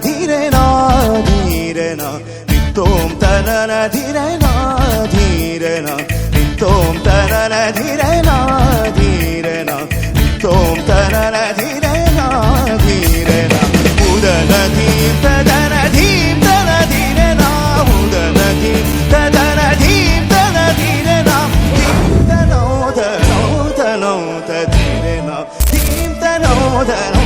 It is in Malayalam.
ധീരനാ ധീരനാ നിത്തോം തനന ധീരനാ ധീരനാ നിത്തോം തനന ധീരനാ ധീരനാ നിത്തോം തനന ധീരനാ ധീരനാ ഉദന ധീം തദന ധീം തന ധീരനാ ഉദന ധീം തദന ധീം തന ധീരനാ ധീം തനോ തനോ തനോ തധീരനാ ധീം തനോ തനോ